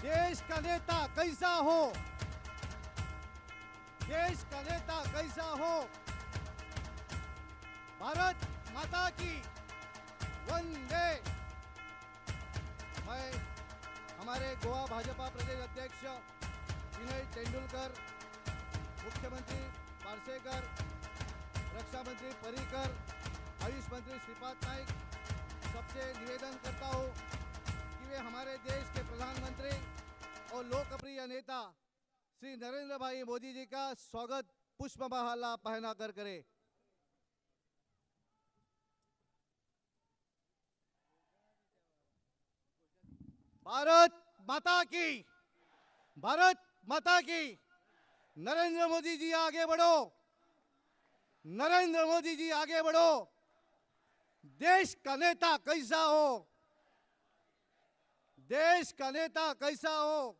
देश का नेता कैसा हो, देश का नेता कैसा हो। भारत माता की वंदे। मैं हमारे गोवा भाजपा प्रदेश अध्यक्ष विनय तेंदुलकर, मुख्यमंत्री पार्सेकर, रक्षा मंत्री पर्रिकर, आयुष मंत्री श्रीपाद नाइक सबसे निवेदन करता हूं कि वे हमारे देश के प्रधानमंत्री और लोकप्रिय नेता श्री नरेंद्र भाई मोदी जी का स्वागत पुष्पमाला पहनाकर करें। भारत माता की, भारत माता की। नरेंद्र मोदी जी आगे बढ़ो, नरेंद्र मोदी जी आगे बढ़ो। देश का नेता कैसा हो, देश का नेता कैसा हो।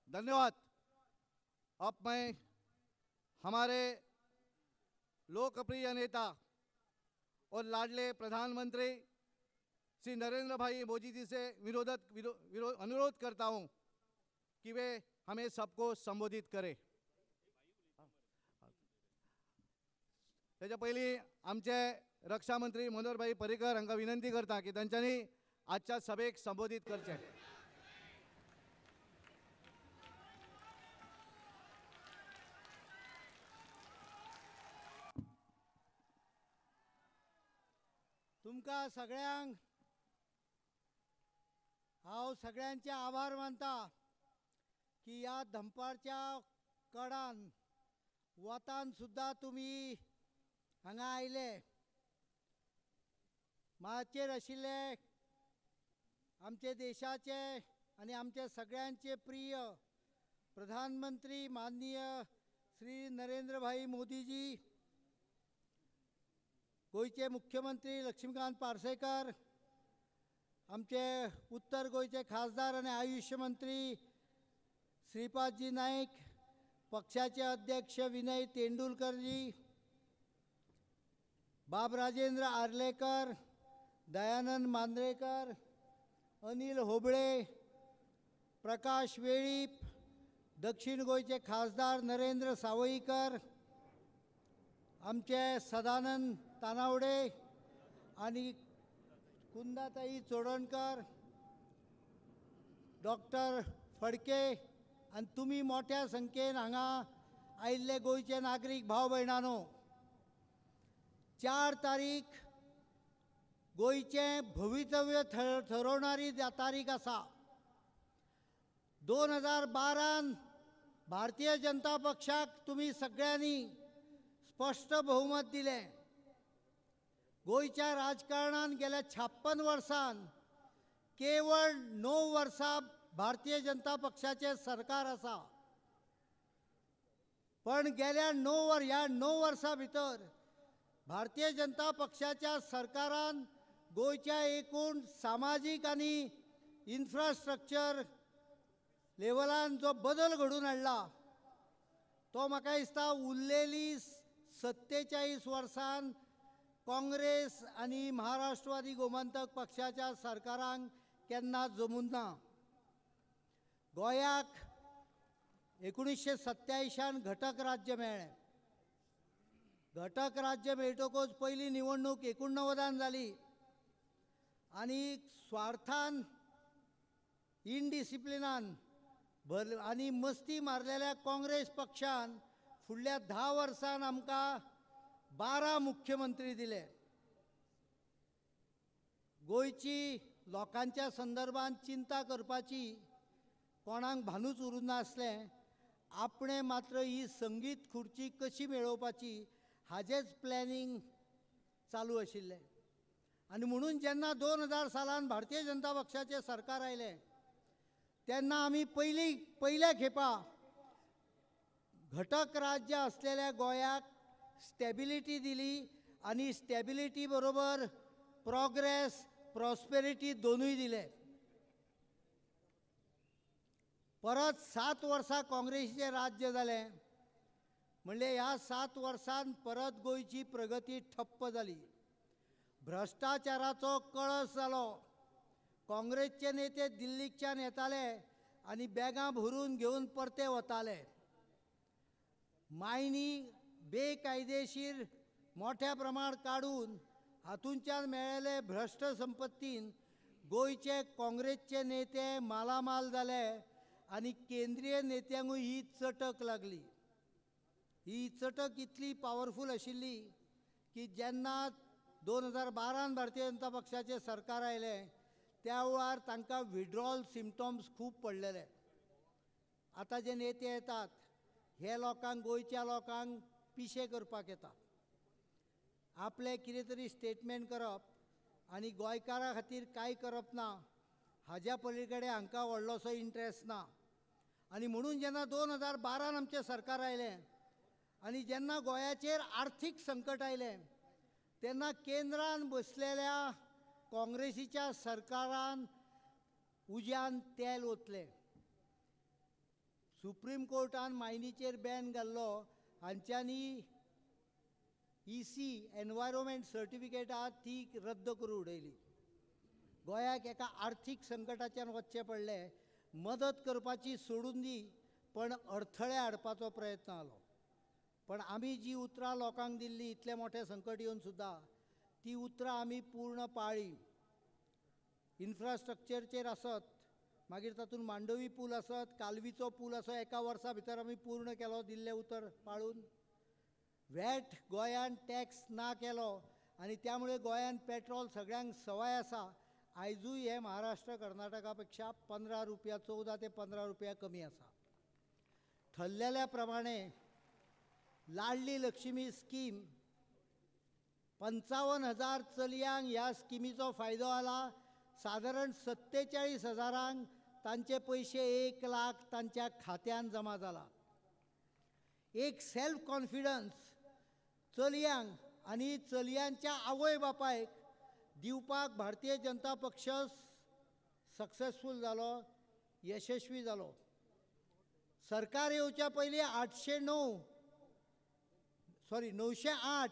धन्यवाद। अब मैं हमारे लोकप्रिय नेता और लाडले प्रधानमंत्री श्री नरेंद्र भाई मोदी जी से अनुरोध करता हूं कि वे हमें सबको संबोधित करें। त्याच्या पयली आमचे रक्षा मंत्री मनोहर भाई पर्रिकर हांकां विनंती करता की तांच्यांनी आजच्या सभेक संबोधित करचे। तुमका सगळ्यांक हांव सगळ्यांचे आभार मानता की या दंपारच्या कडान वतान सुद्धा तुम्ही हांगा आयले। माचेर आशिल्ले आमचे देशाचे आणि आमचे सगळ्यांचे प्रिय प्रधानमंत्री माननीय श्री नरेंद्र भाई मोदी जी, गोयचे मुख्यमंत्री लक्ष्मीकांत पार्सेकर, आमचे उत्तर गोयचे खासदार आणि आयुष मंत्री श्रीपादजी नाईक, पक्षाचे अध्यक्ष विनय तेंडुलकर जी, बाब राजेंद्र आर्लेकर, दयानंद मांद्रेकर, अनिल होबळे, प्रकाश वेळीप, दक्षिण गोयचे खासदार नरेंद्र सावईकर, आमचे सदानंद तानावडे आणि कुंदाताई चोडणकर, डॉक्टर फडके आणि तुम्ही मोठ्या संख्येन हांगा आयिल्ले गोयचे नागरीक भाव भयणानो, 4 तारीख गोयचे भवितव्य ठरवणारी तारीख आसा। 2012 भारतीय जनता पक्षाक तुम्ही सगळ्यांनी स्पष्ट बहुमत दिले। गोयच्या राजकारणान गेल्या 56 वर्षां केवळ 9 वर्सां भारतीय जनता पक्षाचे सरकार आसा। पण गेल्या 9 वर्सां भितर भारतीय जनता पक्षाच्या सरकारान गोयच्या एकूण सामाजिक आणि इन्फ्रास्ट्रक्चर लेवलान जो बदल घडून हाडला तो म्हाका दिसता उरलेली 47 वर्सां काँग्रेस आणि महाराष्ट्रवादी गोमंतक पक्षाच्या सरकारांक केन्ना जमून ना। गोंयाक 1987 घटक राज्य मेळ्ळें। घटक राज्य मेळटकूच पयली निवडणूक 89 जाली आणि स्वार्थान, इनडिसिप्लिनान आणि मस्ती मारलेल्या काँग्रेस पक्षान फुडल्या 10 वर्सां आमकां 12 मुख्यमंत्री दिले। गोयची लोकांच्या संदर्भात चिंता करपाची कोणाक भानूच उरूं नासलें। आपणे मात्र ही संगीत खुर्ची कशी मेळोवपाची हाजेच प्लॅनिंग चालू आशिल्लें। आणि म्हणून जेन्ना 2000 सालान भारतीय जनता पक्षाचे सरकार आयले तेन्ना आमी पहिल्या खेपा घटक राज्य असलेल्या गोंयाक स्टॅबिलिटी दिली आणि स्टॅबिलिटी बरोबर प्रोग्रेस, प्रॉस्पेरिटी दोनूय दिले। परत 7 वर्सां काँग्रेसीचे राज्य जालें म्हणजे ह्या 7 वर्सांत परत गोयची प्रगती ठप्प जाली। भ्रष्टाचाराचो कळस जालो। काँग्रेसचे नेते दिल्लीच्यान येताले आनी बॅगां भरून घेवन परते वताले. मायनी बेकायदेशीर मोठ्या प्रमाण काडून हातूंच्यान मेळिल्ले भ्रश्ट संपत्तीन गोंयचे काँग्रेसचे नेते मालामाल जाले आनी केंद्रीय नेत्यांकूय ही चटक लागली. ही चटक इतली पॉवरफूल आशिल्ली की जेन्ना 2012 भारतीय जनता पक्षाचे सरकार आयलें त्या वेळार तांकां विड्रॉल सिम्पटम्स खूब पडलेले. आतां जे नेते येतात हे लोकांक गोंयच्या लोकांक पिशे करपाक येता. आपले कितें तरी स्टेटमेंट करप आनी गोंयकारां खातीर कांय करप ना हाज्या पली कडेन हांकां व्हडलोसो इंट्रस्ट ना. आनी म्हणून जेन्ना 2012 आमचें सरकार आयलें आनी जेन्ना गोंयाचेर आर्थीक संकट आयलें तेन्ना केंद्रान बसलेल्या काँग्रेसीच्या सरकारान उज्यान तेल ओतलें. सुप्रीम कोर्टान मायनीचेर बॅन घाल्लो हांच्यांनी EC एनवायरमेंट सर्टिफिकेट आहा ती रद्द करून उडयली. गोंयाक एका आर्थीक संकटाच्यान वचचें पडलें. मदत करपाची सोडून दी पण अडथळे हाडपाचो प्रयत्न जालो. पण आमी जी उतरां लोकांक दिल्ली इतलें मोठें संकट येवन सुद्दां ती उतरां आमी पूर्ण पाळ्ळी. इन्फ्रास्ट्रक्चरचेर आसत, मागीर तातूंत मांडवी पूल आसत, कालवीचो पूल आसत, एका वर्सा भितर आमी पूर्ण केलो दिल्लें उतर पाळून. वॅट गोंयान टॅक्स ना केलो आनी त्यामुळे गोंयान पेट्रोल सगळ्यांक सवाय आसा. आयजूय हे महाराष्ट्र कर्नाटका पेक्षा 15 रुपया 14 ते 15 रुपया कमी आसा. ठरलेल्या प्रमाणे लाडली लक्ष्मी स्कीम 55,000 चलयांक ह्या स्किमीचो फायदो जाला. सादारण 47,000 तांचे पयशे 1 लाख तांच्या खात्यान जमा जाला. एक सेल्फ कॉन्फिडन्स चलयांक आनी चलयांच्या आवय बापायक दिवपाक भारतीय जनता पक्ष सक्सेसफूल जालो, यशस्वी जालो. सरकार येवच्या पयलीं 908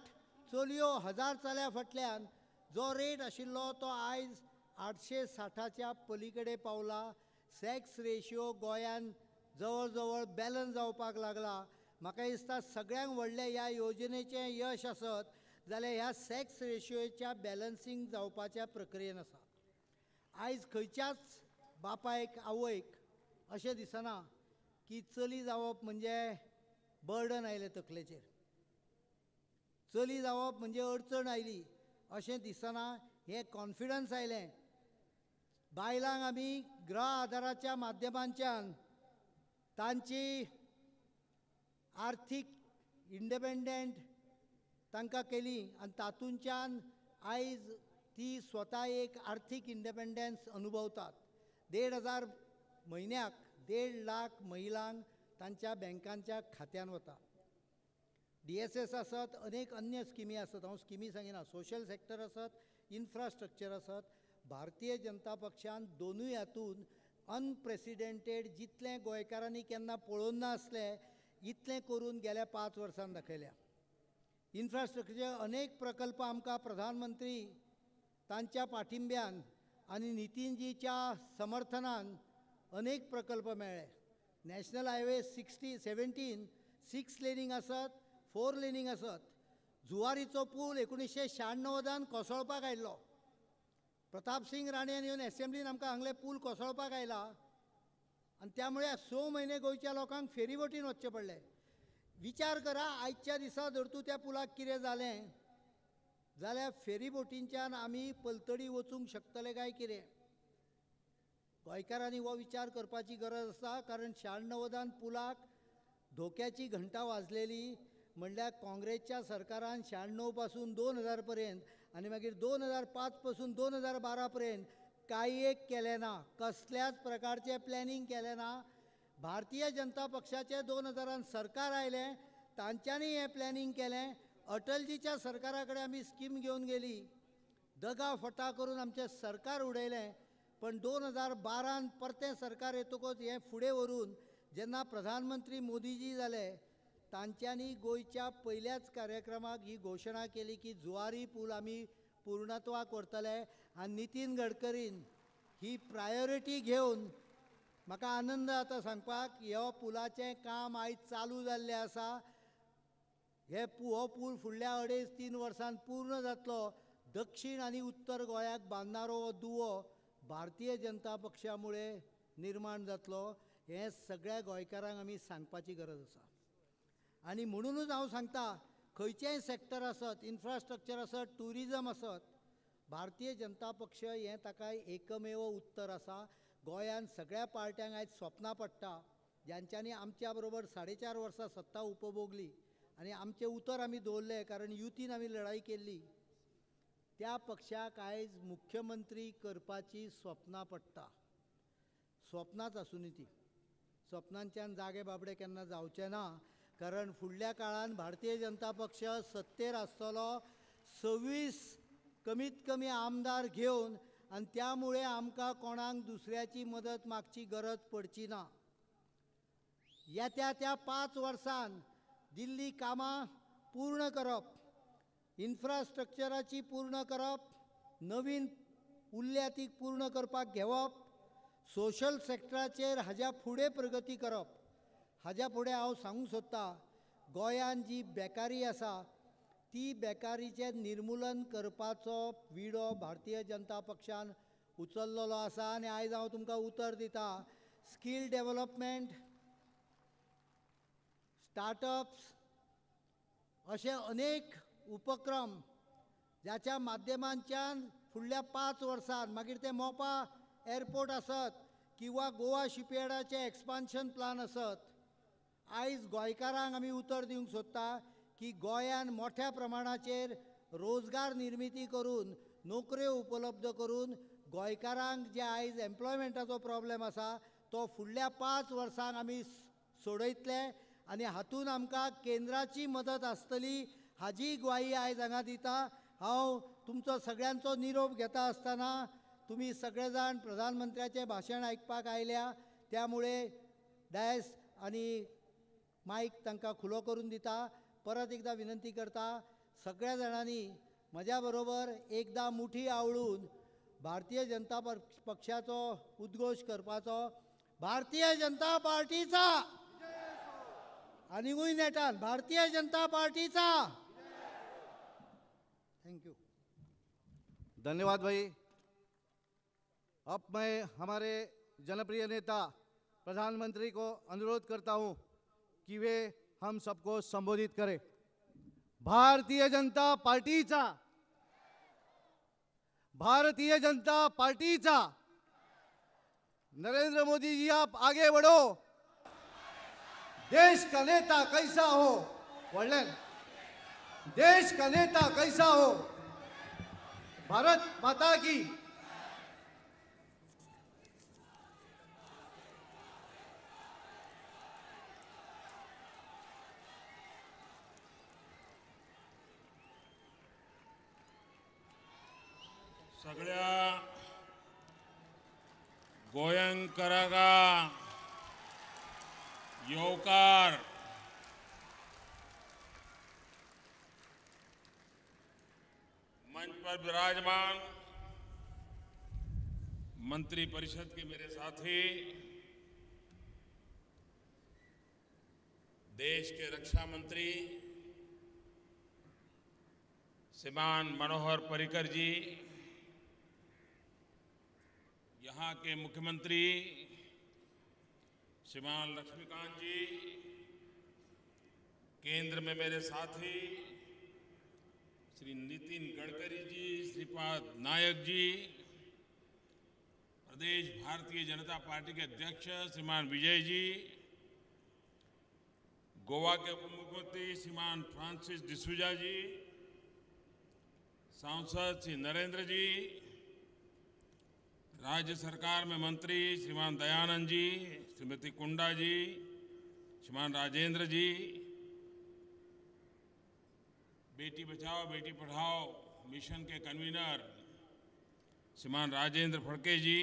चलयो 1000 चल्या फाटल्यान जो रेट आशिल्लो तो आयज 860च्या पलीकडे पावला. सेक्स रेशियो गोंयान जवळ जवळ बॅलन्स जावपाक लागला. म्हाका दिसता सगळ्यांक व्हडलें ह्या योजनेचें यश आसत जाल्यार ह्या सेक्स रेशियोच्या बॅलन्सिंग जावपाच्या प्रक्रियेन आसा. आयज खंयच्याच बापायक आवयक अशें दिसना की चली जावप म्हणजे बर्डन आयलें तकलेचेर, चली जावप म्हणजे अडचण आयली अशें दिसना. हें कॉन्फिडन्स आयलें. बायलांक आमी गृह आदाराच्या माध्यमांच्यान तांची आर्थीक इंडिपेंडंट तांकां केली आनी तातूंतच्यान आयज ती स्वता एक आर्थीक इंडिपेंडन्स अनुभवतात. 1,500 म्हयन्याक 1.5 लाख महिलांक तांच्या बँकांच्या खात्यान वता. DSS आसत, अनेक अन्य स्किमी आसत. हांव स्किमी सांगिना, सोशल सॅक्टर आसत, इन्फ्रास्ट्रक्चर आसत. भारतीय जनता पक्षान दोनूय हातून अनप्रेसिडेंटेड जितलें गोंयकारांनी केन्ना पळोवन नासलें इतलें करून गेल्या 5 वर्सांत दाखयल्या. इन्फ्रास्ट्रक्चर अनेक प्रकल्प आमकां प्रधानमंत्री तांच्या पाठिंब्यान आनी नितीनजीच्या समर्थनान अनेक प्रकल्प मेळ्ळे. नॅशनल हायवे 17 6 लेनींग आसत, 4 लेनींग आसत. जुवारीचो पूल 1996 कोसळपाक आयिल्लो. प्रताप सिंग राणेन येवन एसेंब्लीन आमकां हांगले पूल कोसळपाक आयला आनी त्यामुळे 6 म्हयने गोंयच्या लोकांक फेरीबोटीन वचचें पडलें. विचार करा, आयच्या दिसा जर तूं त्या पुलाक कितें जालें जाल्यार फेरीबोटींच्यान आमी पलतडी वचूंक शकतले काय कितें? गोंयकारांनी हो विचार करपाची गरज आसा. कारण 96 पुलाक धोक्याची घंटा वाजलेली म्हणल्यार काँग्रेसच्या सरकारान 96 पासून 2000 पर्यंत आनी मागीर 2005 पासून 2012 पर्यंत कांय एक केलें ना. कसल्याच प्रकारचें प्लॅनिंग केलें ना. भारतीय जनता पक्षाचें 2000 सरकार आयलें, तांच्यांनी हें प्लॅनिंग केलें. अटलजीच्या सरकारा कडेन आमी स्कीम घेवन गेली, दगा फटा करून आमचें सरकार उडयलें. पण 2012 परतें सरकार येतकच हें फुडें व्हरून जेन्ना प्रधानमंत्री मोदीजी जाले तांच्यांनी गोंयच्या पयल्याच कार्यक्रमाक ही घोशणा केली की जुवारी पूल आमी पूर्णत्वाक व्हरतले. आनी नितीन गडकरीन ही प्रायोरिटी घेवन म्हाका आनंद जाता सांगपाक ह्यो पुलाचें काम आयज चालू जाल्लें आसा. हो पूल फुडल्या 2.5-3 वर्सांत पूर्ण जातलो. दक्षिण आनी उत्तर गोंयाक बांदणारो हो दुवो भारतीय जनता पक्षामुळे निर्माण जातलो. हें सगळ्या गोंयकारांक आमी सांगपाची गरज आसा. आनी म्हणूनच हांव सांगता, खंयचेंय सॅक्टर आसत, इन्फ्रास्ट्रक्चर आसत, टुरिजम आसत, भारतीय जनता पक्ष हें ताका एकमेव उत्तर आसा. गोंयांत सगळ्या पार्ट्यांक आयज स्वप्नां पडटा, ज्यांच्यांनी आमच्या बरोबर 4.5 वर्सां सत्ता उपभोगली आनी आमचें उतर आमी दवरलें, कारण युतीन आमी लढाई केल्ली. त्या पक्षाक आयज मुख्यमंत्री करपाची स्वप्नां पडटा. स्वप्नांच आसूं ती. स्वप्नांच्यान जागे बाबडे केन्ना जावचे ना, कारण फुडल्या काळान भारतीय जनता पक्ष सत्तेर आसतलो. 26 कमीत कमी आमदार घेवन, आनी त्यामुळे आमकां कोणाक दुसऱ्याची मदत मागची गरज पडची ना. येत्या त्या 5 वर्सांत दिल्ली कामां पूर्ण करप, इन्फ्रास्ट्रक्चराची पूर्ण करप, नवीन उरल्या ती पूर्ण करपाक घेवप, सोशल सॅक्टराचेर हाज्या फुडें प्रगती करप. हाज्या फुडें हांव सांगूंक सोदतां, गोंयांत जी बेकारी आसा ती बेकारीचें निर्मुलन करपाचो विडो भारतीय जनता पक्षान उचल्लेलो आसा. आनी आयज हांव तुमकां उतर दितां. स्कील डेव्हलपमेंट, स्टार्टअप्स अशे अनेक उपक्रम ज्याच्या माध्यमांच्यान फुडल्या 5 वर्सांत, मागीर ते मोपा एअरपोर्ट आसत किंवा गोवा शिपयार्डाचे एक्सपान्शन प्लान आसत, आयज गोंयकारांक आमी उतर दिवंक सोदता की गोंयांत मोठ्या प्रमाणाचेर रोजगार निर्मिती करून, नोकऱ्यो उपलब्ध करून गोंयकारांक जे आयज एम्प्लॉयमेंटाचो प्रॉब्लेम आसा तो फुडल्या 5 वर्सांक आमी सोडयतले. आनी हातूंत आमकां केंद्राची मदत आसतली हाजी ग्वाही आयज हांगा दिता. हांव तुमचो सगळ्यांचो निरोप घेता आसतना तुमी सगळे जाण प्रधानमंत्र्याचें भाशण आयकपाक आयल्या, त्यामुळे डायस आनी मायक तांकां खुलो करून दिता. परत एकदां विनंती करता, सगळ्या जाणांनी म्हज्या बरोबर एकदां मुठी आवळून भारतीय जनता पक्षाचो उद्घोश करपाचो. भारतीय जनता पार्टीचा, आनीकूय नेटान भारतीय जनता पार्टीचा. Thank you. धन्यवाद भाई. अब मैं हमारे जनप्रिय नेता प्रधानमंत्री को अनुरोध करता हूं कि वे हम सबको संबोधित करें. भारतीय जनता पार्टीचा, भारतीय जनता पार्टीचा. नरेंद्र मोदी जी, आप आगे बढ़ो. देश का नेता कैसा हो, वडलेन, देश का नेता कैसा हो. भारत माता की. सगळ्या गोयंकरांका येवकार. मंच पर विराजमान मंत्री परिषद के मेरे साथी, देश के रक्षा मंत्री श्रीमान मनोहर पर्रिकर जी, यहाँ के मुख्यमंत्री श्रीमान लक्ष्मीकांत जी, केंद्र में मेरे साथी श्री नितिन गडकरी जी, श्रीपाद नायक जी, प्रदेश भारतीय जनता पार्टी के अध्यक्ष श्रीमान विजय जी, गोवा के उप मुख्यमंत्री श्रीमान फ्रांसिस डिसूजा जी, सांसद श्री नरेंद्र जी, राज्य सरकार में मंत्री श्रीमान दयानंद जी, श्रीमती कुंडा जी, श्रीमान राजेंद्र जी, बेटी बचाओ बेटी पढ़ाओ मिशन के कन्वीनर श्रीमान राजेंद्र फड़के जी,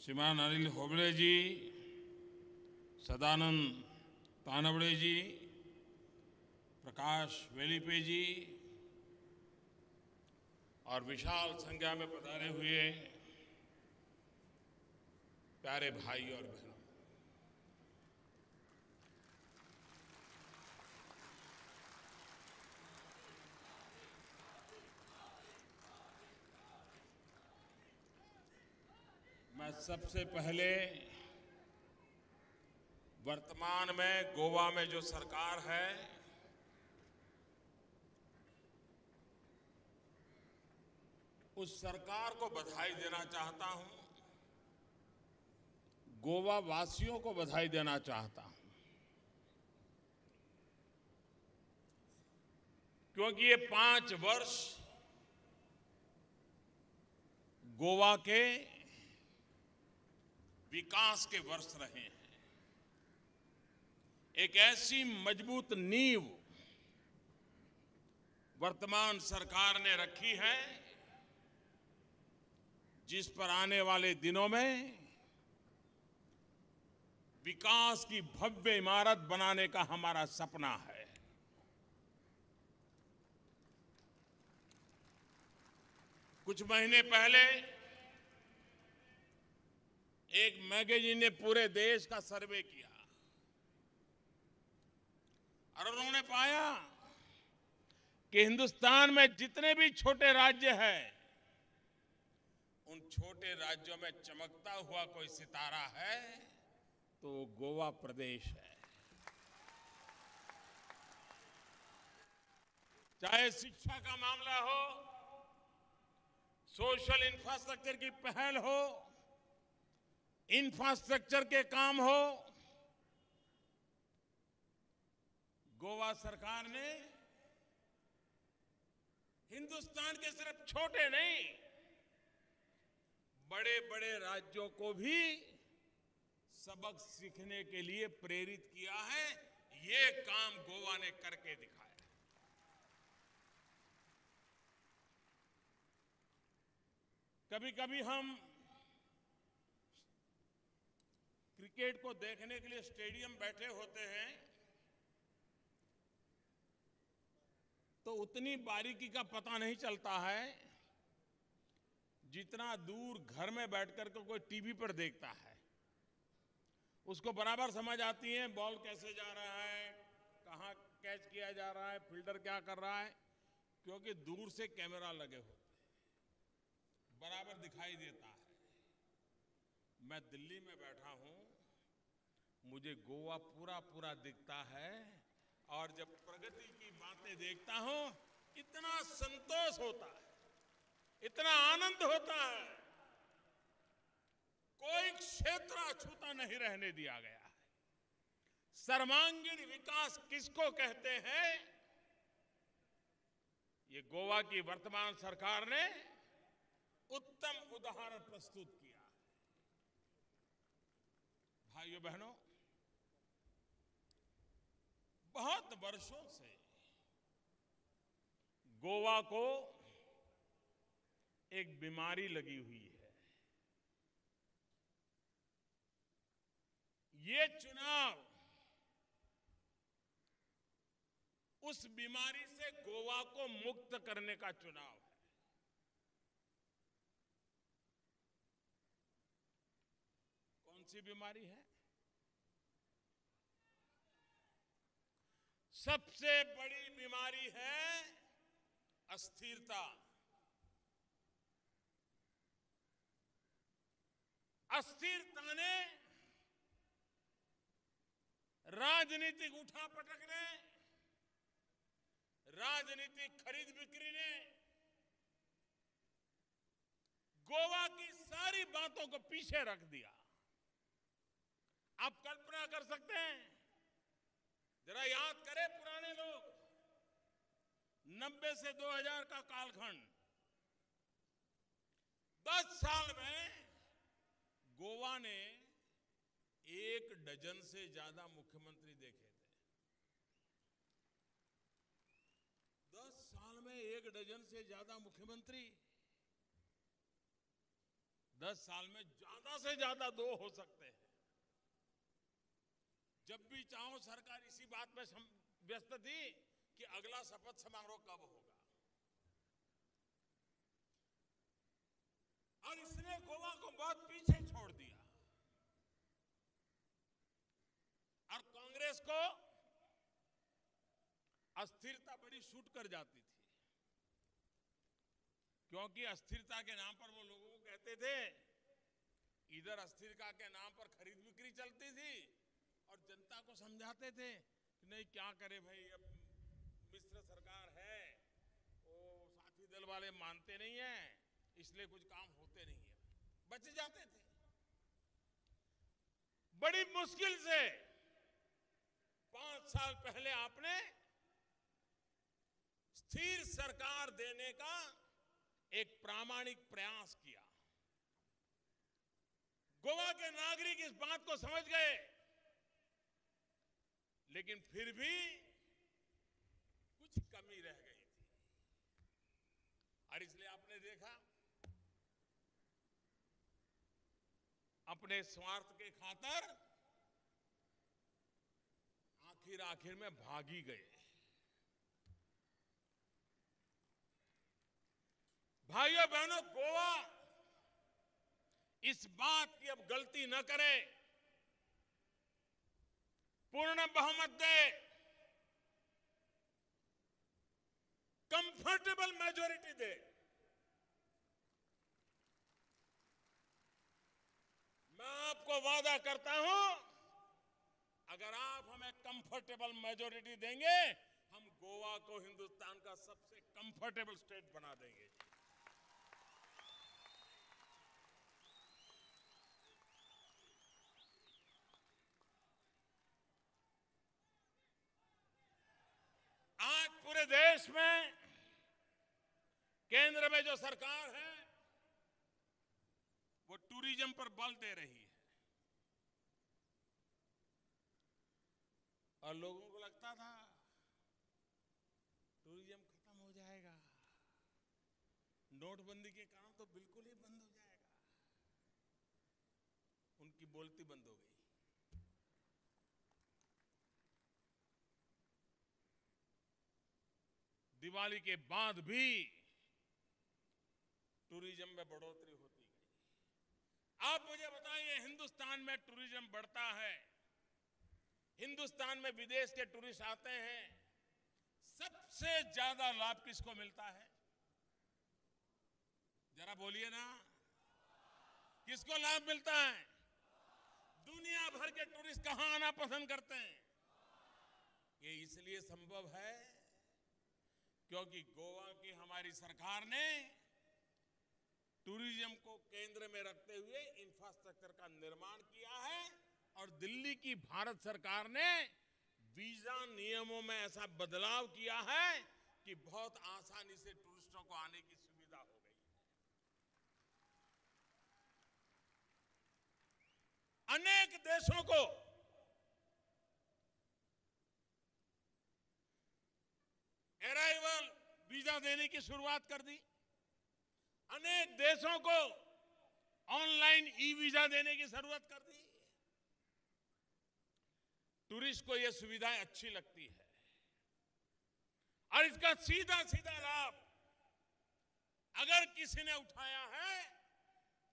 श्रीमान अनिल होबळे जी, सदानंद तानवड़े जी, प्रकाश वेलीपे जी, और विशाल संख्या में पधारे हुए प्यारे भाई और बहनों, मैं सबसे पहले वर्तमान में गोवा में जो सरकार है उस सरकार को बधाई देना चाहता हूं, गोवा वासियों को बधाई देना चाहता हूं, क्योंकि ये 5 वर्ष गोवा के विकास के वर्ष रहे हैं। एक ऐसी मजबूत नींव वर्तमान सरकार ने रखी है जिस पर आने वाले दिनों में विकास की भव्य इमारत बनाने का हमारा सपना है। कुछ महीने पहले एक मैगजीन ने पूरे देश का सर्वे किया और उन्होंने पाया कि हिंदुस्तान में जितने भी छोटे राज्य हैं उन छोटे राज्यों में चमकता हुआ कोई सितारा है तो गोवा प्रदेश है। चाहे शिक्षा का मामला हो, सोशल इंफ्रास्ट्रक्चर की पहल हो, इंफ्रास्ट्रक्चर के काम हो, गोवा सरकार ने हिंदुस्तान के सिर्फ छोटे नहीं बड़े बड़े राज्यों को भी सबक सीखने के लिए प्रेरित किया है। ये काम गोवा ने करके दिखाया। कभी कभी हम क्रिकेट को देखने के लिए स्टेडियम बैठे होते हैं तो उतनी बारीकी का पता नहीं चलता है जितना दूर घर में बैठकर के कोई टीवी पर देखता है। उसको बराबर समझ आती है बॉल कैसे जा रहा है, कहां कैच किया जा रहा है, फील्डर क्या कर रहा है, क्योंकि दूर से कैमरा लगे होते हैं, बराबर दिखाई देता है। मैं दिल्ली में बैठा हूं, मुझे गोवा पूरा पूरा दिखता है और जब प्रगति की बातें देखता हूं इतना संतोष होता है, इतना आनंद होता है। कोई क्षेत्र अछूता नहीं रहने दिया गया है। सर्वांगीण विकास किसको कहते हैं, ये गोवा की वर्तमान सरकार ने उत्तम उदाहरण प्रस्तुत किया। भाइयों बहनों, बहुत वर्षों से गोवा को एक बीमारी लगी हुई है। ये चुनाव उस बीमारी से गोवा को मुक्त करने का चुनाव है। कौन सी बीमारी है? सबसे बड़ी बीमारी है अस्थिरता। अस्थिरता ने राजनीतिक उठापटक ने, राजनीतिक खरीद बिक्री ने गोवा की सारी बातों को पीछे रख दिया। आप कल्पना कर सकते हैं, जरा याद करें पुराने लोग, 90 से 2000 का कालखंड, 10 साल में गोवा ने 1 डजन से ज्यादा मुख्यमंत्री देखे थे। 10 साल में 1 डजन से ज्यादा मुख्यमंत्री, 10 साल में ज्यादा से ज्यादा 2 हो सकते हैं। जब भी चाहो सरकार इसी बात में व्यस्त थी कि अगला शपथ समारोह कब होगा। प्रदेश को अस्थिरता बड़ी सूट कर जाती थी, क्योंकि अस्थिरता के नाम पर वो लोगों को कहते थे, इधर अस्थिरता के नाम पर खरीद बिक्री चलती थी और जनता को समझाते थे कि नहीं क्या करे भाई, अब मिश्र सरकार है, वो साथी दल वाले मानते नहीं है, इसलिए कुछ काम होते नहीं है, बच जाते थे। बड़ी मुश्किल से 5 साल पहले आपने स्थिर सरकार देने का एक प्रामाणिक प्रयास किया। गोवा के नागरिक इस बात को समझ गए, लेकिन फिर भी कुछ कमी रह गई थी, और इसलिए आपने देखा अपने स्वार्थ के खातिर आखिर में भाग ही गए। भाइयों बहनों, गोवा इस बात की अब गलती न करे, पूर्ण बहुमत दे, कंफर्टेबल मेजॉरिटी दे। मैं आपको वादा करता हूं, अगर आप हमें कंफर्टेबल मेजॉरिटी देंगे, हम गोवा को हिंदुस्तान का सबसे कंफर्टेबल स्टेट बना देंगे। आज पूरे देश में केंद्र में जो सरकार है वो टूरिज्म पर बल दे रही है, और लोगों को लगता था टूरिज्म खत्म हो जाएगा, नोटबंदी के कारण तो बिल्कुल ही बंद हो जाएगा। उनकी बोलती बंद हो गई। दिवाली के बाद भी टूरिज्म में बढ़ोतरी होती गई। आप मुझे बताइए, हिंदुस्तान में टूरिज्म बढ़ता है, हिंदुस्तान में विदेश के टूरिस्ट आते हैं, सबसे ज्यादा लाभ किसको मिलता है? जरा बोलिए ना, किसको लाभ मिलता है? दुनिया भर के टूरिस्ट कहां आना पसंद करते हैं? ये इसलिए संभव है क्योंकि गोवा की हमारी सरकार ने टूरिज्म को केंद्र में रखते हुए इंफ्रास्ट्रक्चर का निर्माण किया है, और दिल्ली की भारत सरकार ने वीजा नियमों में ऐसा बदलाव किया है कि बहुत आसानी से टूरिस्टों को आने की सुविधा हो गई। अनेक देशों को अराइवल वीजा देने की शुरुआत कर दी, अनेक देशों को ऑनलाइन ई वीजा देने की जरूरत कर दी। टूरिस्ट को यह सुविधाएं अच्छी लगती है, और इसका सीधा सीधा लाभ अगर किसी ने उठाया है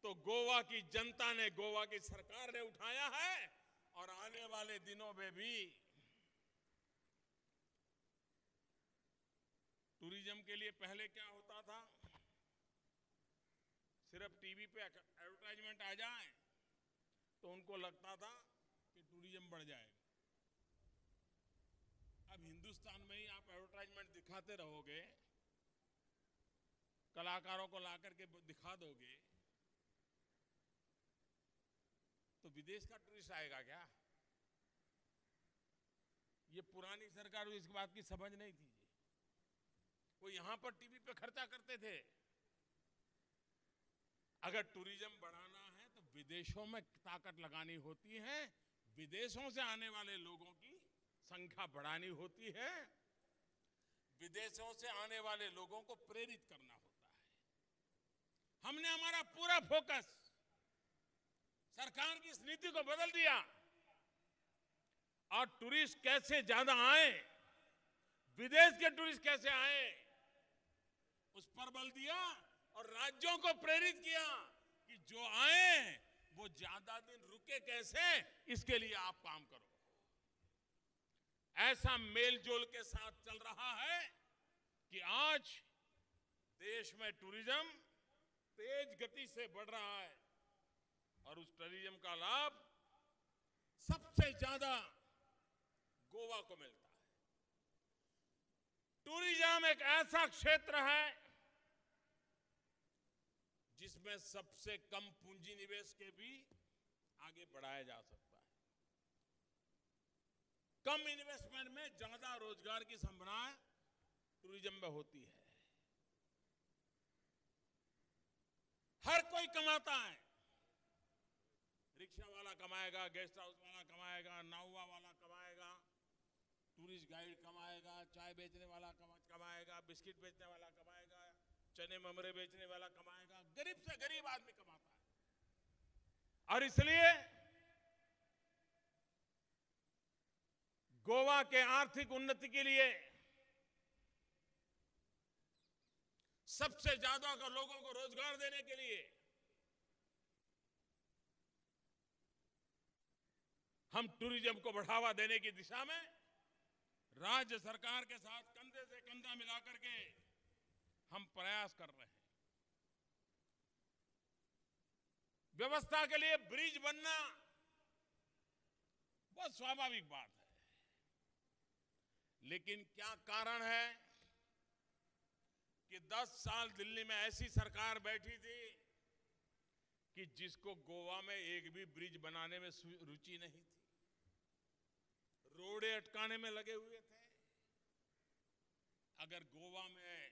तो गोवा की जनता ने, गोवा की सरकार ने उठाया है, और आने वाले दिनों में भी टूरिज्म के लिए पहले क्या होता था, सिर्फ टीवी पे एडवर्टाइजमेंट आ जाए तो उनको लगता था कि टूरिज्म बढ़ जाएगा। अब हिंदुस्तान में ही आप एडवर्टाइजमेंट दिखाते रहोगे, कलाकारों को लाकर के दिखा दोगे, तो विदेश का टूरिस्ट आएगा क्या? ये पुरानी सरकार को इस बात की समझ नहीं थी। वो यहां पर टीवी पे खर्चा करते थे। अगर टूरिज्म बढ़ाना है तो विदेशों में ताकत लगानी होती है, विदेशों से आने वाले लोगों की संख्या बढ़ानी होती है, विदेशों से आने वाले लोगों को प्रेरित करना होता है। हमने हमारा पूरा फोकस सरकार की इस नीति को बदल दिया, और टूरिस्ट कैसे ज्यादा आए, विदेश के टूरिस्ट कैसे आए, उस पर बल दिया, और राज्यों को प्रेरित किया कि जो आए वो ज्यादा दिन रुके कैसे, इसके लिए आप काम करो। ऐसा मेलजोल के साथ चल रहा है कि आज देश में टूरिज्म तेज गति से बढ़ रहा है और उस टूरिज्म का लाभ सबसे ज्यादा गोवा को मिलता है। टूरिज्म एक ऐसा क्षेत्र है जिसमें सबसे कम पूंजी निवेश के भी आगे बढ़ाया जा सकता है। कम इन्वेस्टमेंट में ज्यादा रोजगार की संभावना टूरिज्म में होती है। हर कोई कमाता है। रिक्शा वाला कमाएगा, गेस्ट हाउस वाला कमाएगा, नाउवा वाला कमाएगा, टूरिस्ट गाइड कमाएगा, चाय बेचने वाला कमाएगा, बिस्किट बेचने वाला कमाएगा, चने ममरे बेचने वाला कमाएगा, गरीब से गरीब आदमी कमाता है। और इसलिए गोवा के आर्थिक उन्नति के लिए सबसे ज्यादा लोगों को रोजगार देने के लिए हम टूरिज्म को बढ़ावा देने की दिशा में राज्य सरकार के साथ कंधे से कंधा मिलाकर के हम प्रयास कर रहे हैं। व्यवस्था के लिए ब्रिज बनना बहुत स्वाभाविक बात है, लेकिन क्या कारण है कि 10 साल दिल्ली में ऐसी सरकार बैठी थी कि जिसको गोवा में एक भी ब्रिज बनाने में रुचि नहीं थी, रोडे अटकाने में लगे हुए थे। अगर गोवा में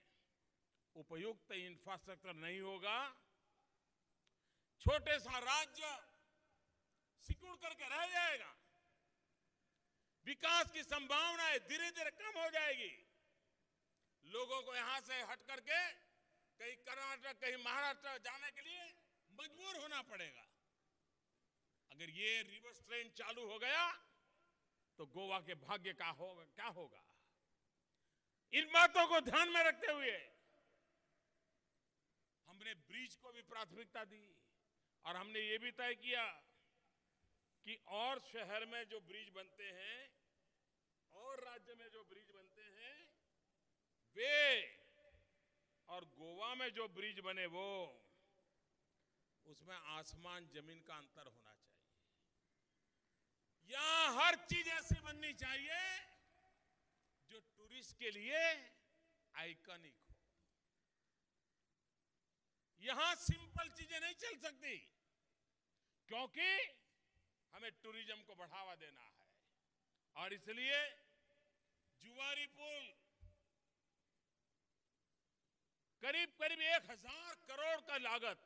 उपयुक्त इंफ्रास्ट्रक्चर नहीं होगा, छोटे सा राज्य सिकुड़ करके रह जाएगा, विकास की संभावनाएं धीरे धीरे कम हो जाएगी। लोगों को यहां से हट करके कहीं कर्नाटक, कहीं महाराष्ट्र जाने के लिए मजबूर होना पड़ेगा। अगर ये रिवर्स ट्रेन चालू हो गया तो गोवा के भाग्य का होगा, क्या होगा? इन बातों को ध्यान में रखते हुए हमने ब्रिज को भी प्राथमिकता दी और हमने ये भी तय किया कि और शहर में जो ब्रिज बनते हैं और राज्य में जो ब्रिज बनते हैं वे और गोवा में जो ब्रिज बने वो, उसमें आसमान जमीन का अंतर होना चाहिए। यहां हर चीज ऐसी बननी चाहिए जो टूरिस्ट के लिए आइकॉनिक हो। यहां सिंपल चीजें नहीं चल सकती, क्योंकि हमें टूरिज्म को बढ़ावा देना है। और इसलिए जुवारी पुल करीब करीब 1000 करोड़ का लागत,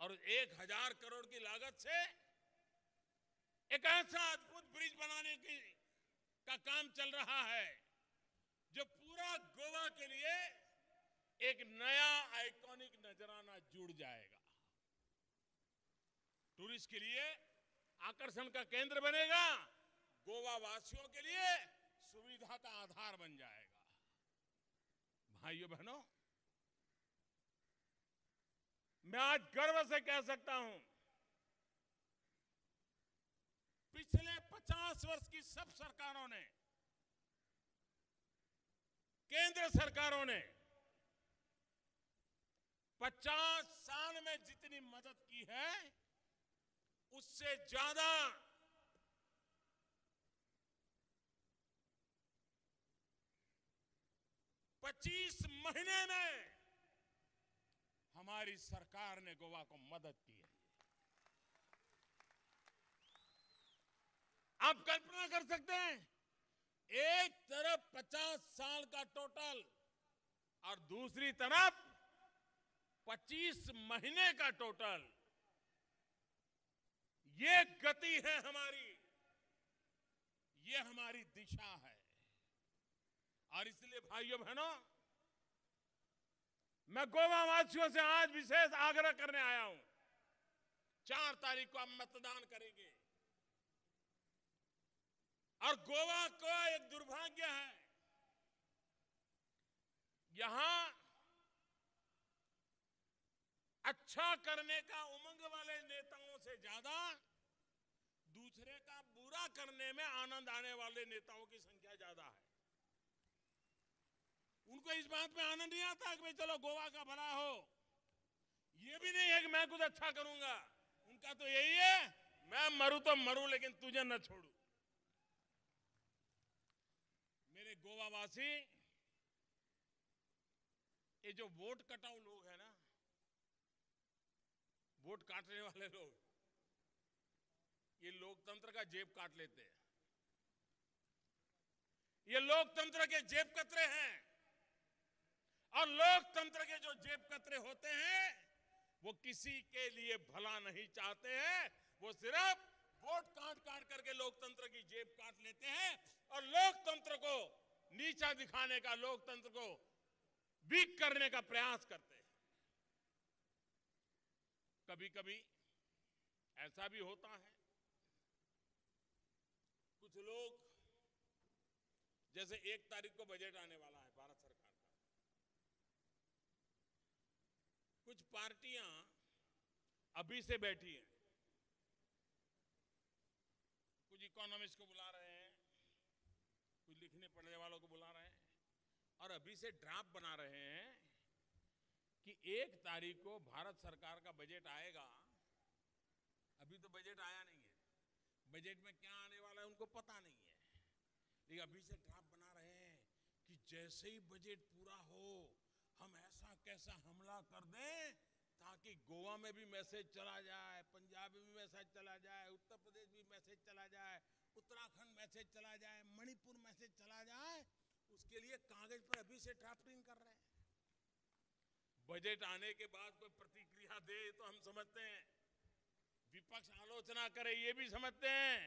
और 1000 करोड़ की लागत से एक ऐसा अद्भुत ब्रिज बनाने का काम चल रहा है जो पूरा गोवा के लिए एक नया आइकॉनिक नजराना जुड़ जाएगा। टूरिस्ट के लिए आकर्षण का केंद्र बनेगा, गोवा वासियों के लिए सुविधा का आधार बन जाएगा। भाइयों बहनों, मैं आज गर्व से कह सकता हूं, पिछले 50 वर्ष की सब सरकारों ने, केंद्र सरकारों ने 50 साल में जितनी मदद की है उससे ज्यादा पच्चीस महीने में हमारी सरकार ने गोवा को मदद की है। आप कल्पना कर सकते हैं, एक तरफ 50 साल का टोटल और दूसरी तरफ 25 महीने का टोटल। ये गति है हमारी, ये हमारी दिशा है। और इसलिए भाइयों बहनों, मैं गोवा वासियों से आज विशेष आग्रह करने आया हूं। 4 तारीख को हम मतदान करेंगे और गोवा को एक दुर्भाग्य है, यहां अच्छा करने का उमंग वाले नेताओं से ज्यादा दूसरे का बुरा करने में आनंद आने वाले नेताओं की संख्या ज्यादा है। उनको इस बात में आनंद नहीं आता कि भाई चलो गोवा का भला हो, ये भी नहीं है कि मैं कुछ अच्छा करूंगा। उनका तो यही है, मैं मरूं तो मरूं लेकिन तुझे न छोड़ू। मेरे गोवा वासी, ये जो वोट कटाऊ लोग हैं ना, वोट काटने वाले लोग, ये लोकतंत्र का जेब काट लेते हैं। ये लोकतंत्र के जेब कतरे हैं, और लोकतंत्र के जो जेब कतरे होते हैं वो किसी के लिए भला नहीं चाहते हैं। वो सिर्फ वोट काट काट करके लोकतंत्र की जेब काट लेते हैं और लोकतंत्र को नीचा दिखाने का, लोकतंत्र को वीक करने का प्रयास करते हैं। कभी कभी ऐसा भी होता है, कुछ लोग, जैसे 1 तारीख को बजट आने वाला है भारत सरकार का, कुछ पार्टियां अभी से बैठी हैं, कुछ इकोनॉमिस्ट को बुला रहे हैं, कुछ लिखने पढ़ने वालों को बुला रहे हैं, और अभी से ड्राफ्ट बना रहे हैं कि 1 तारीख को भारत सरकार का बजट आएगा। अभी तो बजट आया नहीं है, बजट में क्या आने वाला है उनको पता नहीं है, लेकिन अभी से ड्राफ्ट बना रहे हैं कि जैसे ही बजट पूरा हो हम ऐसा कैसा हमला कर दें ताकि गोवा में भी मैसेज चला जाए, पंजाब में भी मैसेज चला जाए, उत्तर प्रदेश भी मैसेज चला जाए, उत्तराखंड मैसेज चला जाए, मणिपुर मैसेज चला जाए। उसके लिए कागज पर अभी से ड्राफ्टिंग कर रहे हैं। बजट आने के बाद कोई प्रतिक्रिया दे तो हम समझते हैं, विपक्ष आलोचना करे ये भी समझते हैं,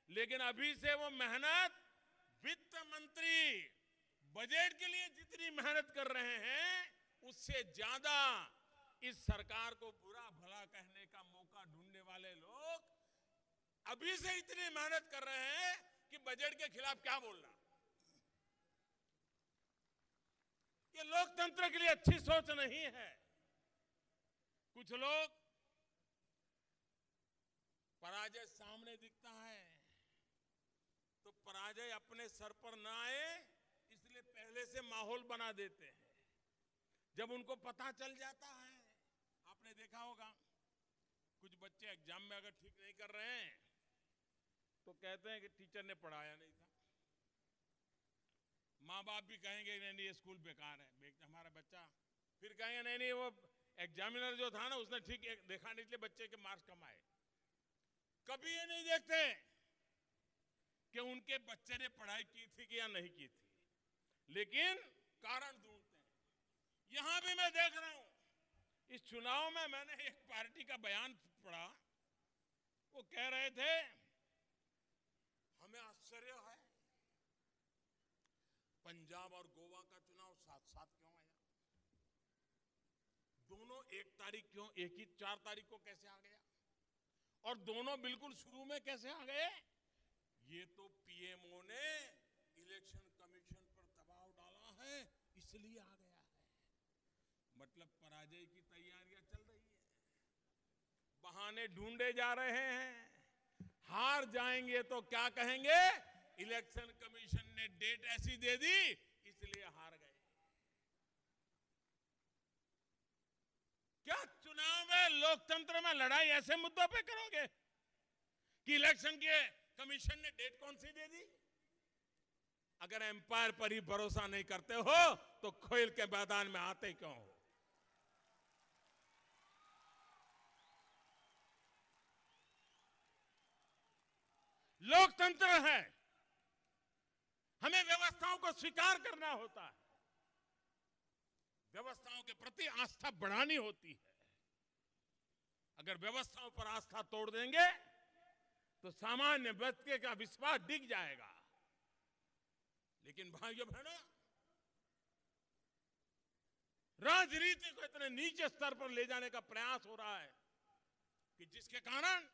लेकिन अभी से वो मेहनत, वित्त मंत्री बजट के लिए जितनी मेहनत कर रहे हैं उससे ज्यादा इस सरकार को बुरा भला कहने का मौका ढूंढने वाले लोग अभी से इतनी मेहनत कर रहे हैं कि बजट के खिलाफ क्या बोलना। ये लोकतंत्र के लिए अच्छी सोच नहीं है। कुछ लोग, पराजय सामने दिखता है तो पराजय अपने सर पर ना आए इसलिए पहले से माहौल बना देते हैं। जब उनको पता चल जाता है, आपने देखा होगा कुछ बच्चे एग्जाम में अगर ठीक नहीं कर रहे हैं तो कहते हैं कि टीचर ने पढ़ाया नहीं था। माँ बाप भी कहेंगे नहीं नहीं ये स्कूल बेकार है, हमारा बच्चा, फिर कहेंगे नहीं नहीं वो एग्जामिनर जो था ना उसने ठीक देखा नहीं इसलिए बच्चे के मार्क्स कम आए। कभी ये नहीं देखते कि उनके बच्चे ने पढ़ाई की थी कि या नहीं की थी, लेकिन कारण ढूंढते हैं। यहां भी मैं देख रहा हूं, इस चुनाव में मैंने एक पार्टी का बयान पढ़ा, वो कह रहे थे हमें आश्चर्य है पंजाब और गोवा का चुनाव साथ साथ क्यों आया, दोनों 1 तारीख क्यों, एक ही 4 तारीख को कैसे आ गया, और दोनों बिल्कुल शुरू में कैसे आ गए। ये तो पीएमओ ने इलेक्शन कमीशन पर दबाव डाला है इसलिए आ गया है। मतलब पराजय की तैयारियां चल रही है, बहाने ढूंढे जा रहे हैं। हार जाएंगे तो क्या कहेंगे, इलेक्शन कमीशन ने डेट ऐसी दे दी इसलिए हार गए। क्या चुनाव में, लोकतंत्र में लड़ाई ऐसे मुद्दों पे करोगे कि इलेक्शन के कमीशन ने डेट कौन सी दे दी? अगर एम्पायर पर ही भरोसा नहीं करते हो तो खेल के मैदान में आते क्यों हो? लोकतंत्र है, हमें व्यवस्थाओं को स्वीकार करना होता है, व्यवस्थाओं के प्रति आस्था बढ़ानी होती है। अगर व्यवस्थाओं पर आस्था तोड़ देंगे तो सामान्य व्यक्ति का विश्वास डिग जाएगा। लेकिन भाइयों बहनों, राजनीति को इतने नीचे स्तर पर ले जाने का प्रयास हो रहा है कि जिसके कारण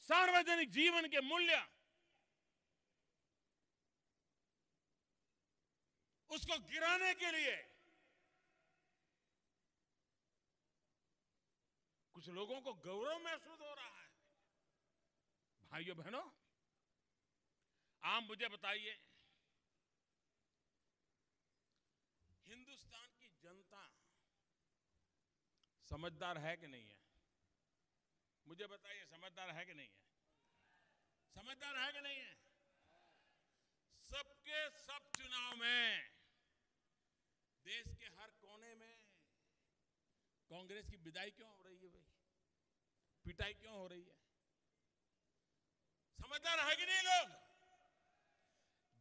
सार्वजनिक जीवन के मूल्य, उसको गिराने के लिए कुछ लोगों को गौरव महसूस हो रहा है। भाइयों बहनों, आप मुझे बताइए, हिंदुस्तान की जनता समझदार है कि नहीं है? मुझे बताइए, समझदार है कि नहीं है? समझदार है कि नहीं है? सबके सब चुनाव में देश के हर कोने में कांग्रेस की विदाई क्यों हो रही है भाई? पिटाई क्यों हो रही है? समझदार है कि नहीं लोग?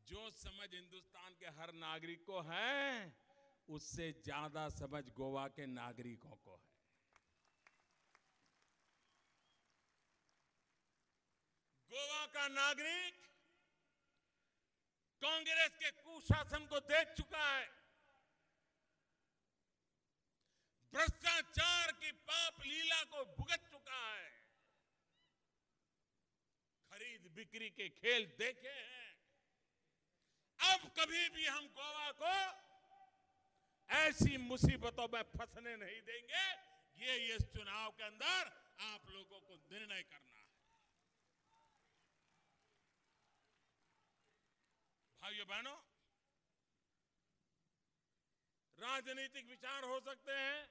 जो समझ हिंदुस्तान के हर नागरिक को है, उससे ज्यादा समझ गोवा के नागरिकों को है। गोवा का नागरिक कांग्रेस के कुशासन को देख चुका है, भ्रष्टाचार की पाप लीला को भुगत चुका है, खरीद बिक्री के खेल देखे हैं। अब कभी भी हम गोवा को ऐसी मुसीबतों में फंसने नहीं देंगे। ये इस चुनाव के अंदर आप लोगों को निर्णय करना है। भाइयों बहनों, राजनीतिक विचार हो सकते हैं,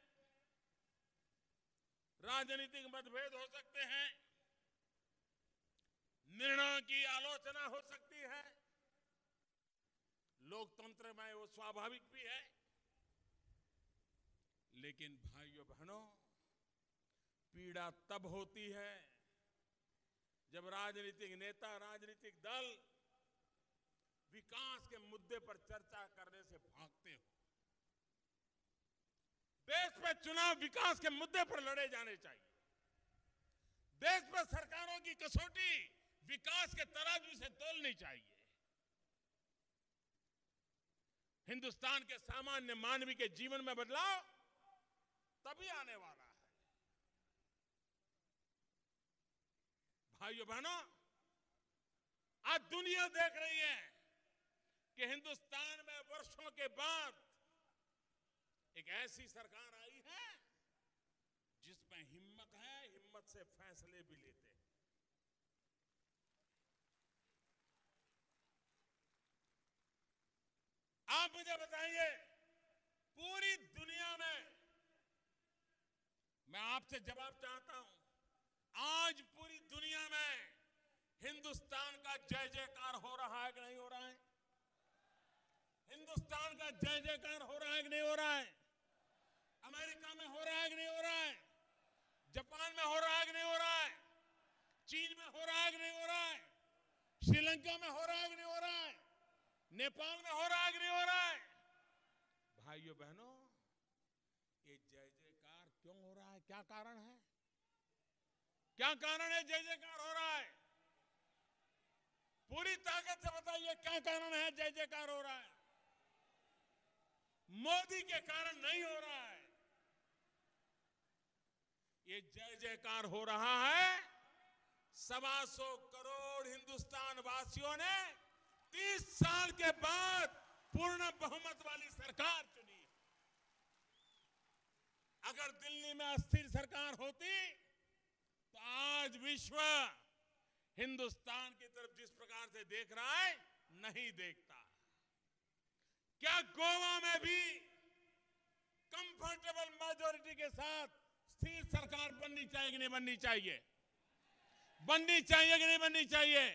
राजनीतिक मतभेद हो सकते हैं, निर्णयों की आलोचना हो सकती है, लोकतंत्र में वो स्वाभाविक भी है। लेकिन भाइयों बहनों, पीड़ा तब होती है जब राजनीतिक नेता, राजनीतिक दल विकास के मुद्दे पर चर्चा करने से भागते हो। देश में चुनाव विकास के मुद्दे पर लड़े जाने चाहिए। देश में सरकारों की कसौटी विकास के तराजू से तोलनी चाहिए। हिंदुस्तान के सामान्य मानवी के जीवन में बदलाव तभी आने वाला है। भाइयों बहनों, आज दुनिया देख रही है कि हिंदुस्तान में वर्षों के बाद एक ऐसी सरकार आई है जिसमें हिम्मत है, हिम्मत से फैसले भी लेते हैं। आप मुझे बताइए, पूरी दुनिया में मैं आपसे जवाब चाहता हूं, आज पूरी दुनिया में हिंदुस्तान का जय जयकार हो रहा है कि नहीं हो रहा है? हिंदुस्तान का जय जयकार हो रहा है कि नहीं हो रहा है? अमेरिका में हो रहा है कि नहीं हो रहा है? जापान में हो रहा है कि नहीं हो रहा है? चीन में हो रहा है कि नहीं हो रहा है? श्रीलंका में हो रहा है कि नहीं हो रहा है? नेपाल में हो रहा है कि नहीं हो रहा है? भाइयों बहनों, ये जय जयकार क्यों हो रहा है? क्या कारण है? क्या कारण है जय जयकार हो रहा है? पूरी ताकत से बताइए, क्या कारण है जय जयकार हो रहा है? मोदी के कारण नहीं हो रहा है। ये जय जयकार हो रहा है 125 करोड़ हिंदुस्तान वासियों ने 30 साल के बाद पूर्ण बहुमत वाली सरकार चुनी। अगर दिल्ली में अस्थिर सरकार होती तो आज विश्व हिंदुस्तान की तरफ जिस प्रकार से देख रहा है, नहीं देखता। क्या गोवा में भी कंफर्टेबल मेजॉरिटी के साथ स्थिर सरकार बननी चाहिए कि नहीं बननी चाहिए? बननी चाहिए कि नहीं बननी चाहिए?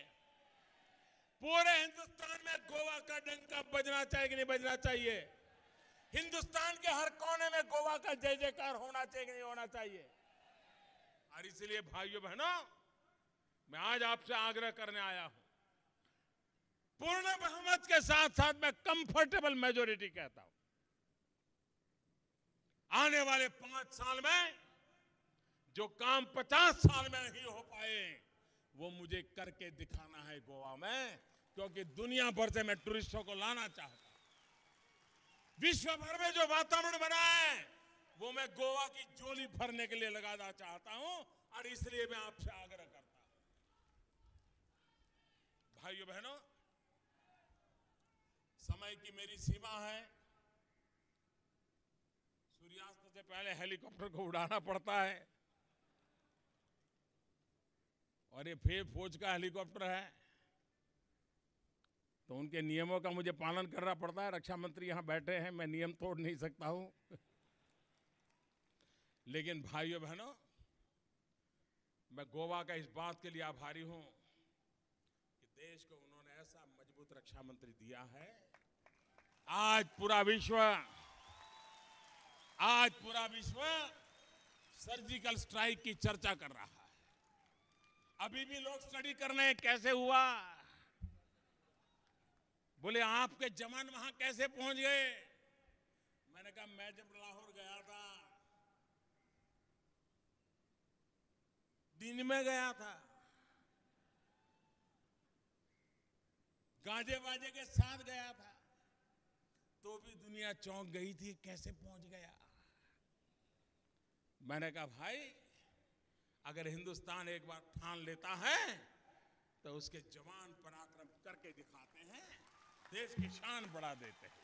पूरे हिंदुस्तान में गोवा का डंका बजना चाहिए कि नहीं बजना चाहिए? हिंदुस्तान के हर कोने में गोवा का जय जयकार होना चाहिए कि नहीं होना चाहिए? और इसलिए भाइयों बहनों, मैं आज आपसे आग्रह करने आया हूं, पूर्ण बहुमत के साथ साथ मैं कंफर्टेबल मेजॉरिटी कहता हूं। आने वाले 5 साल में जो काम 50 साल में नहीं हो पाए, वो मुझे करके दिखाना है गोवा में, क्योंकि दुनिया भर से मैं टूरिस्टों को लाना चाहता हूं। विश्व भर में जो वातावरण बना है, वो मैं गोवा की झोली भरने के लिए लगाना चाहता हूं, और इसलिए मैं आपसे आग्रह करता हूं। भाइयों बहनों, समय की मेरी सीमा है। सूर्यास्त से पहले हेलीकॉप्टर को उड़ाना पड़ता है, और ये फिर फौज का हेलीकॉप्टर है, तो उनके नियमों का मुझे पालन करना पड़ता है। रक्षा मंत्री यहाँ बैठे हैं, मैं नियम तोड़ नहीं सकता हूं। लेकिन भाइयों बहनों, मैं गोवा का इस बात के लिए आभारी हूं कि देश को उन्होंने ऐसा मजबूत रक्षा मंत्री दिया है। आज पूरा विश्व सर्जिकल स्ट्राइक की चर्चा कर रहा है। अभी भी लोग स्टडी कर रहे हैं कैसे हुआ। बोले आपके जवान वहां कैसे पहुंच गए। मैंने कहा मैं जब लाहौर गया था, दिन में गया था, गाजे बाजे के साथ गया था, तो भी दुनिया चौंक गई थी कैसे पहुंच गया। मैंने कहा भाई, अगर हिंदुस्तान एक बार ठान लेता है तो उसके जवान पराक्रम करके दिखाते हैं, देश की शान बढ़ा देते हैं।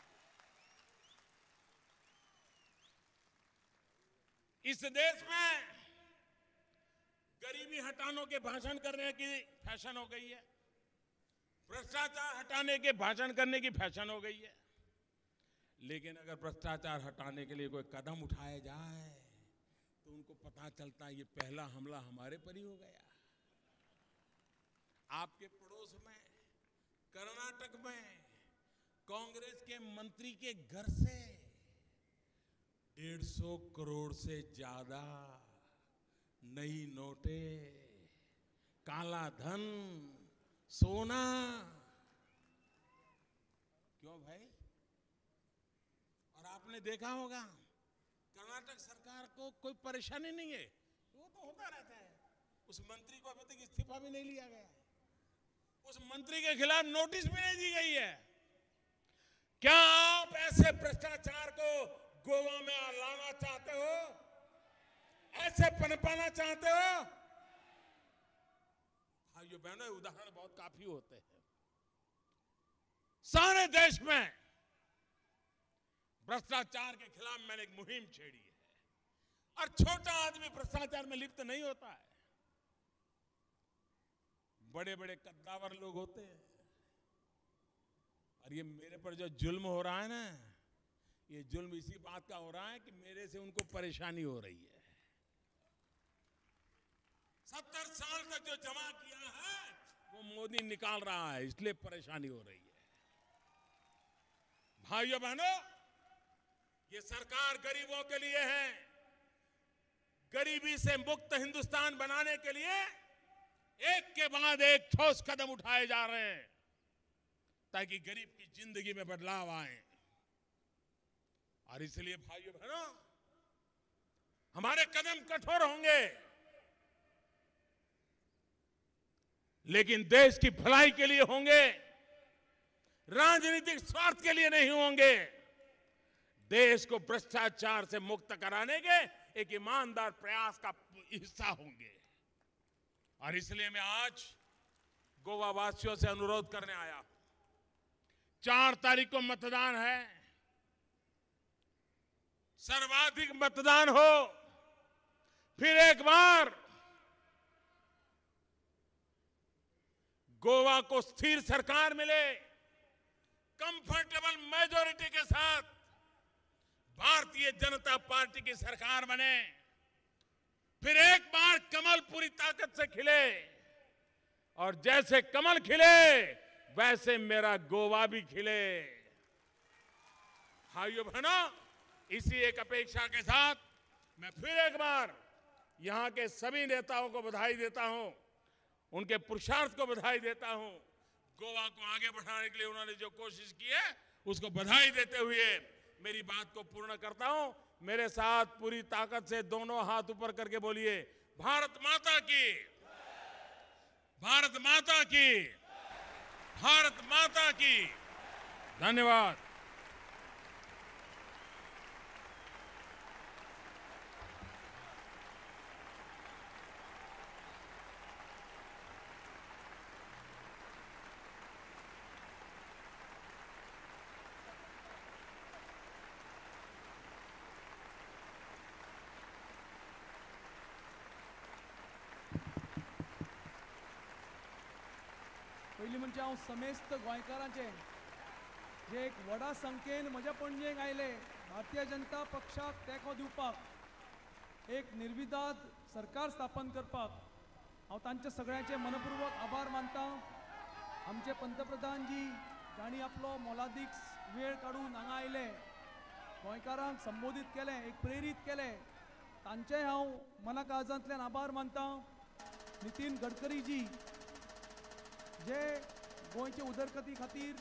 इस देश में गरीबी हटाने के भाषण करने की फैशन हो गई है, भ्रष्टाचार हटाने के भाषण करने की फैशन हो गई है। लेकिन अगर भ्रष्टाचार हटाने के लिए कोई कदम उठाया जाए तो उनको पता चलता है ये पहला हमला हमारे पर ही हो गया। आपके पड़ोस में कर्नाटक में कांग्रेस के मंत्री के घर से 150 करोड़ से ज्यादा नई नोटें, काला धन, सोना। क्यों भाई? और आपने देखा होगा कर्नाटक सरकार को कोई परेशानी नहीं है, वो तो होता रहता है। उस मंत्री को अभी तक इस्तीफा भी नहीं लिया गया, उस मंत्री के खिलाफ नोटिस भी नहीं दी गई है। क्या आप ऐसे भ्रष्टाचार को गोवा में लाना चाहते हो? ऐसे पनपाना चाहते हो? भाइयों बहनों, उदाहरण बहुत काफी होते हैं। सारे देश में भ्रष्टाचार के खिलाफ मैंने एक मुहिम छेड़ी है, और छोटा आदमी भ्रष्टाचार में लिप्त नहीं होता है। बड़े बड़े कद्दावर लोग होते हैं, और ये मेरे पर जो जुल्म हो रहा है ना, ये जुल्म इसी बात का हो रहा है कि मेरे से उनको परेशानी हो रही है। 70 साल तक जो जमा किया है वो मोदी निकाल रहा है, इसलिए परेशानी हो रही है। भाइयों बहनों, ये सरकार गरीबों के लिए है। गरीबी से मुक्त हिंदुस्तान बनाने के लिए एक के बाद एक ठोस कदम उठाए जा रहे हैं, ताकि गरीब की जिंदगी में बदलाव आए। और इसलिए भाइयों बहनों, हमारे कदम कठोर होंगे, लेकिन देश की भलाई के लिए होंगे, राजनीतिक स्वार्थ के लिए नहीं होंगे। देश को भ्रष्टाचार से मुक्त कराने के एक ईमानदार प्रयास का हिस्सा होंगे। और इसलिए मैं आज गोवा वासियों से अनुरोध करने आया हूं। 4 तारीख को मतदान है, सर्वाधिक मतदान हो, फिर एक बार गोवा को स्थिर सरकार मिले, कंफर्टेबल मेजॉरिटी के साथ भारतीय जनता पार्टी की सरकार बने, फिर एक बार कमल पूरी ताकत से खिले, और जैसे कमल खिले वैसे मेरा गोवा भी खिले। भाइयों बहनों, इसी एक अपेक्षा के साथ मैं फिर एक बार यहां के सभी नेताओं को बधाई देता हूं, उनके पुरुषार्थ को बधाई देता हूं। गोवा को आगे बढ़ाने के लिए उन्होंने जो कोशिश की है उसको बधाई देते हुए मेरी बात को पूर्ण करता हूं। मेरे साथ पूरी ताकत से दोनों हाथ ऊपर करके बोलिए, भारत माता की, भारत माता की, भारत माता की। धन्यवाद। पयलीं म्हणजे हांव समेस्त गोंयकारांचे जे एक व्हडा संख्येन म्हज्या पणजेक आयले भारतीय जनता पक्षाक तेंको दिवपाक एक निर्विवाद सरकार स्थापन करपाक हांव तांचे सगळ्यांचे मनपूर्वक आभार मानतां. आमचे पंतप्रधान जी जाणी आपलो मोलादीक वेळ काडून हांगा आयले गोंयकारांक संबोधीत केलें एक प्रेरीत केलें तांचेय हांव मना काळजांतल्यान आभार मानतां. नितीन गडकरी जी जे गोंयचे उदरगती खातीर